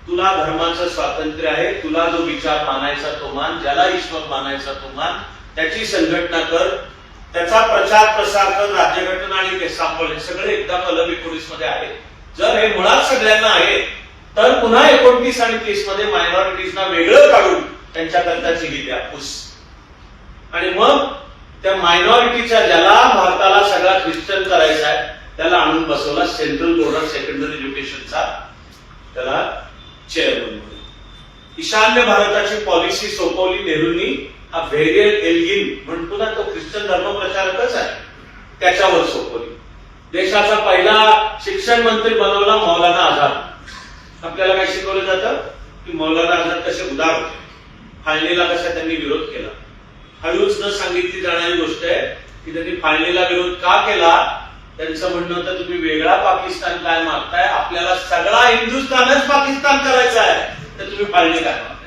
तुला धर्माचं स्वातंत्र्य आहे, तुला जो विचार मानायचा तो मान, ज्याला ईश्वर मानायचा तो मान, त्याची संघटना कर, त्याचा प्रचार प्रसार कर, राज्यघटना आणि ते सांभाळ, हे सगळे एकदा कलम 19 मध्ये आहे. जर हे मुळात सगळ्यांना आहे तर पुन्हा 29 आणि 30 मध्ये मायनॉरिटीजना वेगळं काढून त्यांच्याकरताची ही व्यापूस आणि मग त्या मायनॉरिटीच्या ज्याला भारताला सगळा ख्रिश्चन करायचा आहे त्याला आणून बसवला सेंट्रल बोर्ड ऑफ सेकंडरी एज्युकेशनचा, त्याला चेअरमन म्हणून. ईशान्य भारताची पॉलिसी सोपवली नेहरूंनी. हा व्हेरियल एल्गिन म्हणतो ना, तो ख्रिश्चन धर्म प्रचारकच आहे, त्याच्यावर सोपवली. देशाचा पहिला शिक्षण मंत्री बनवला मौलाना आझाद. आपल्याला काय शिकवलं जातं की मौलाना आझाद कसे उदार होते, फाळणीला कसा त्यांनी विरोध केला. हळूच न सांगितली जाणारी गोष्ट आहे की त्यांनी फाळणीला विरोध का केला. त्यांचं म्हणणं होतं तुम्ही वेगळा पाकिस्तान काय मागताय, आपल्याला सगळा हिंदुस्थानच पाकिस्तान करायचा आहे, तर तुम्ही फाळणी काय मागताय.